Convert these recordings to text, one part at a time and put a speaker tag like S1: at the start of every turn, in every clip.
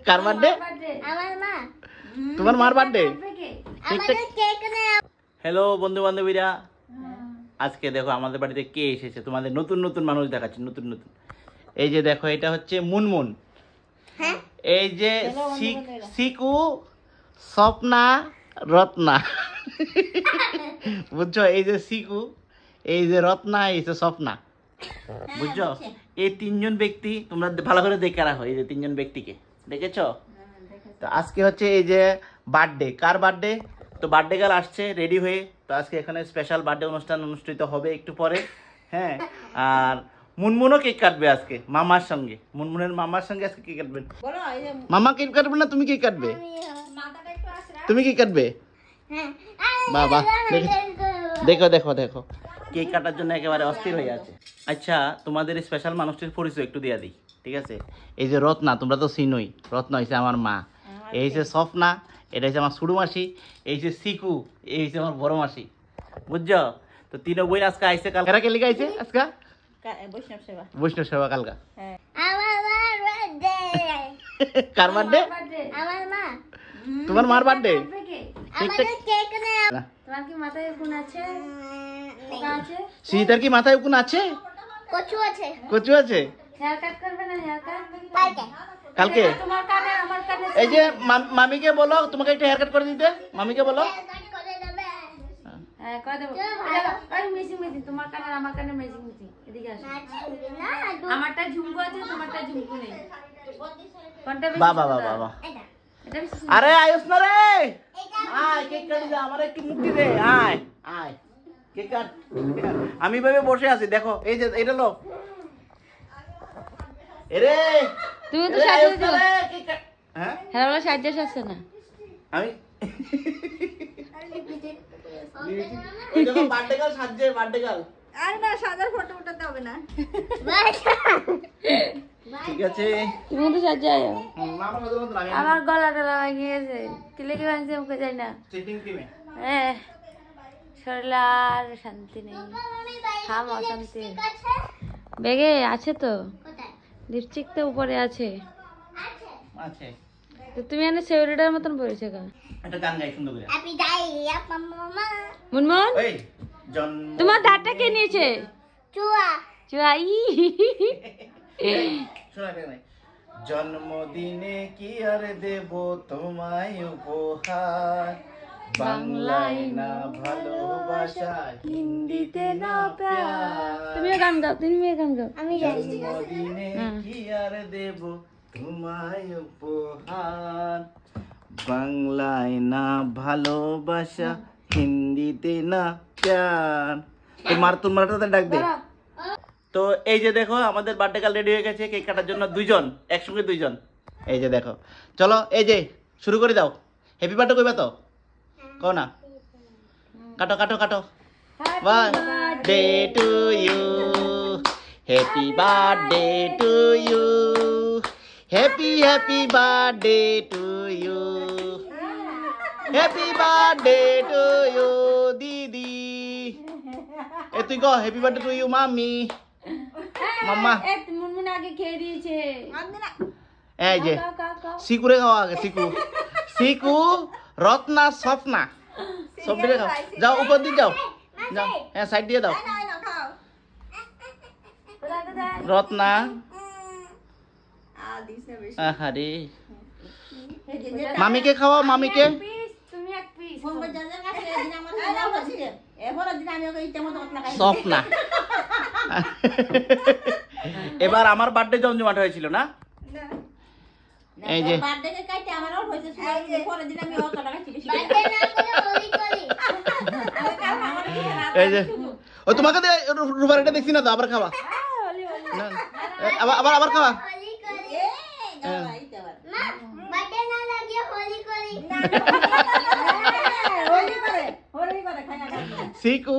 S1: কার birthday?
S2: আমার মা।
S1: তোমার মার বার্থডে?
S2: আমাদের কেক নেই।
S1: হ্যালো বন্ধু বান্ধবীরা, আজকে দেখো আমাদের বাড়িতে কে এসেছে। তোমাদের নতুন নতুন মানুষ দেখাচ্ছি, নতুন নতুন। এই যে দেখো, এটা হচ্ছে মুনমুন।
S2: হ্যাঁ,
S1: এই যে সিকু, স্বপ্না, রত্না। বুঝছো? এই যে সিকু, এই যে রত্না, এই যে স্বপ্না। বুঝছো? এই তিনজন ব্যক্তি তোমরা ভালো করে দেখে রাখো। এই যে তিনজন ব্যক্তিকে দেখেছো? তো আজকে হচ্ছে এই যে বার্থডে। কার বার্থডে? তো বার্থডে গার্ল আসছে রেডি হয়ে। তো আজকে এখানে স্পেশাল বার্থডে অনুষ্ঠান অনুষ্ঠিত হবে একটু পরে। হ্যাঁ, আর মুনমুনও কেক কাটবে আজকে মামার সঙ্গে। মুনমুনের মামার সঙ্গে আজকে কেক কাটবেন। মামা কেক কাটবে না তুমি কেক কাটবে? তুমি কেক কাটবে?
S2: হ্যাঁ।
S1: বাবা, দেখো দেখো দেখো, কেক কাটার জন্য একেবারে অস্থির হয়ে আছে। আচ্ছা, তোমাদের স্পেশাল মানুষটির পরিচয় একটু দিয়ে দিই, ঠিক আছে? এই যে রত্না, তোমরা তো চিনোই। রত্না হয়েছে আমার মা। এই যে স্বপ্না, এটা হচ্ছে আমার ছোট মাসি। এই যে সিকু, এই হচ্ছে আমার বড় মাসি। বুঝছো? তো তিন বই আজকে আইসে। কালকে কে লিখে আইছে আজকে? বৈষ্ণব সেবা কালকা।
S2: আমার মার বার্থডে।
S1: কার বার্থডে?
S2: আমার মা।
S1: তোমার মার বার্থডে?
S2: আমাদের কেক নেই।
S3: তোমার কি মাথায় কোন আছে?
S1: সীতার কি মাথায় উকুন আছে?
S2: কচু আছে।
S1: কচু আছে?
S3: হেয়ার কাট করবে না? হেয়ার কাট
S2: কালকে।
S1: কালকে?
S3: তোমার কানে আমার কানে
S1: এই যে মামিকে বলো তোমাকে একটা হেয়ার কাট করে দিতে। মামিকে বলো।
S2: কাট করে দেবে।
S3: হ্যাঁ করে দেবো। ওই মিসিং মিসিং, তোমার কানে আমার কানে মিসিং মিসিং। এদিকে আসো।
S2: না,
S3: আমারটা ঝুমকো আছে, তোমারটা ঝুমকো নেই। কোনটা বেশি?
S1: বাবা বাবা বাবা,
S2: এটা।
S3: এটা বেশি সুন্দর।
S1: আরে আয়ুস না রে, আয় কেক কাটি দে, আমার একটু মুক্তি দে। আয় আয়, কেক কাট। আমি ভাবে বসে আছি, দেখো এই যে এটা লো। এরে
S3: তুমি তো
S1: এরে
S3: সাজিয়ে
S1: আয়ুস না
S3: দিও।
S1: রে, কেক কাট। হ্যাঁ,
S3: হ্যাঁ বলে সাজিয়ে আসছে না।
S1: আমি ওই দেখো বার্থডে গার্ল সাজছে, বার্থডে গার্ল।
S3: আর না, সাদার ফটো উঠাতে হবে না।
S1: ঠিক আছে।
S3: তুমি তো সাজিয়ে আয়।
S1: মামা কত মত আমি
S3: আমার গলাটা লাগা গিয়েছে। কিলে কি ভাঙছে মুখে যায় না।
S1: সেটিং টিমে।
S3: হ্যাঁ, শরীরে আর শান্তি নেই। খাম অশান্তি। ব্যাগে আছে তো,
S2: কোথায়?
S3: লিপস্টিক তো উপরে আছে।
S2: আছে।
S1: আছে।
S3: তো তুমি এনে সেউরিটার মতন পড়েছে কেন?
S1: একটা গান গাই সুন্দর করে।
S2: হ্যাপি ডাইয়া মামা।
S3: মুনমুন,
S1: ওই জন্ম
S3: তোমার দাঁতটা কে নিয়েছে?
S2: চুয়া।
S3: চুয়াই।
S1: শোনা কেন? জন্মদিনে কি আর দেব তোমায় উপহার, বাংলায় না ভালোবাসা, হিন্দিতে না প্যার।
S3: তুমিও গান গাও, তুমিও গান গাও।
S2: আমি জানি।
S1: জন্মদিনে কি আর দেব তোমায় উপহার, বাংলায় না ভালোবাসা, হিন্দিতে না প্যার। তোমার ডাক দে। তো এই যে দেখো আমাদের বার্থডে কাল রেডি হয়ে গেছে কেক কাটার জন্য। দুইজন একসঙ্গে, দুইজন। এই যে দেখো, চলো এই যে শুরু করে দাও। হ্যাপি বার্থডে কইবা তো? কও না, কাটো কাটো কাটো। Birthday to you, happy birthday to you, happy happy birthday to you, happy birthday to you দিদি। এ তুই কো happy birthday to you mummy, mamma.
S3: Munmun আগে খেয়ে দিয়েছে।
S1: এই যে সিকুরে খাওয়া আগে, সিকু সিকু, রত্না, স্বপ্না, সব দিকে খাও। যাও উপর দিয়ে যাও, যাও। হ্যাঁ সাইড দিয়ে দাও। রত্না, আহারে মামিকে খাওয়াও, মামিকে।
S3: তুমি এক পিস।
S1: স্বপ্না। এবার আমার বার্থডে জমজমাট হয়েছিল না? এই যে
S2: বার্থডে না করে হোলি করি।
S1: এই যে ও তোমাকে রুবার এটা দেখছি না তো, আবার খাওয়া না, আবার আবার আবার খাওয়া।
S2: হোলি করি। মা, বার্থডে না লাগিয়ে হোলি করি।
S1: সিকু।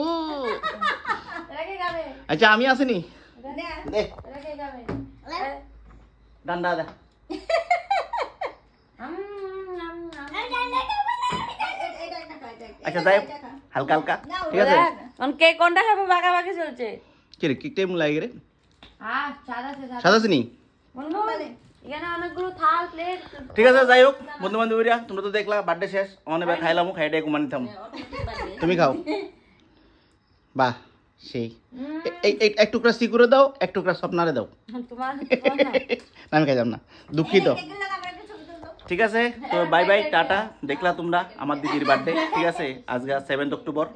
S3: রেখে গাবে।
S1: আচ্ছা আমি আসিনি, দে
S3: রেখে গাবে।
S1: ডান্ডা দে। আচ্ছা যাই হালকা হালকা, ঠিক আছে?
S3: কে কোনটা খাবে? বাগাবাগি চলছে।
S1: কি রে কেকটাই মু লাগে রে।
S3: সাদা আছে,
S1: সাদা চিনি।
S3: মুনমুন এখানে অনেকগুলো থাল প্লেট।
S1: ঠিক আছে, যাই হোক বন্ধু বান্ধবীরা, তোমরা তো দেখলা বার্থডে শেষ, অনেক খাইলাম, খাইটাই কুমার নিতাম। তুমি খাও। বাহ, সেই এক টুকরা সিকুরে দাও, এক টুকরা স্বপ্নারে দাও।
S3: তোমার
S1: না, আমি খাইলাম না, দুঃখিত। ঠিক আছে, তো বাই বাই, টাটা। দেখলা তোমরা আমার দিদির বার্থডে, ঠিক আছে, আজকে 7 অক্টোবর।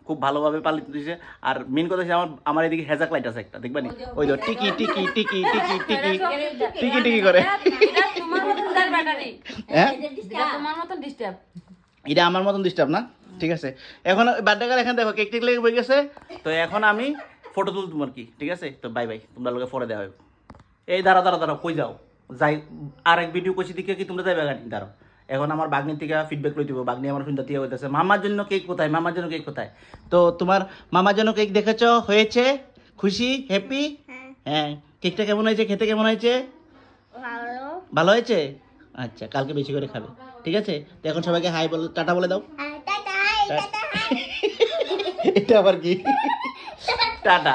S1: খুব ভালোভাবে পালিত হয়েছে। আর মেন কথা হচ্ছে আমার এদিকে হেজাক লাইট আছে একটা, দেখবা নি? ওই তো টিকি টিকি টিকি টিকি টিকি টিকি টিকি করে।
S3: এটা তোমার মতন তার ব্যাটারি,
S1: হ্যাঁ,
S3: এটা তোমার মতন ডিস্টার্ব।
S1: এটা আমার মতন ডিস্টার্ব না। ঠিক আছে, এখন বার্থডে কার এখানে দেখো কেক টেক লেগে বই গেছে। তো এখন আমি ফটো তুল তোমার কি, ঠিক আছে? তো বাই বাই, তোমরা লোকে পরে দেওয়া হবে। এই দাঁড়া দাঁড়া দাঁড়াও, কই যাও? যাই আর এক ভিডিও করছি দিকে কি তোমরা যাইবে গানি? দাঁড়াও, এখন আমার বাগনির থেকে ফিডব্যাক লই দিব। বাগনি আমার শুনতে দিয়ে হইতেছে মামার জন্য কেক কোথায়, মামার জন্য কেক কোথায়? তো তোমার মামার জন্য কেক দেখেছো, হয়েছে? খুশি, হ্যাপি? হ্যাঁ, কেকটা কেমন হয়েছে, খেতে কেমন হয়েছে? ভালো হয়েছে? আচ্ছা, কালকে বেশি করে খাবে, ঠিক আছে? তো এখন সবাইকে হাই বলে, টাটা বলে দাও।
S2: Tata, tata.
S1: এটা আবার কি? টাটা।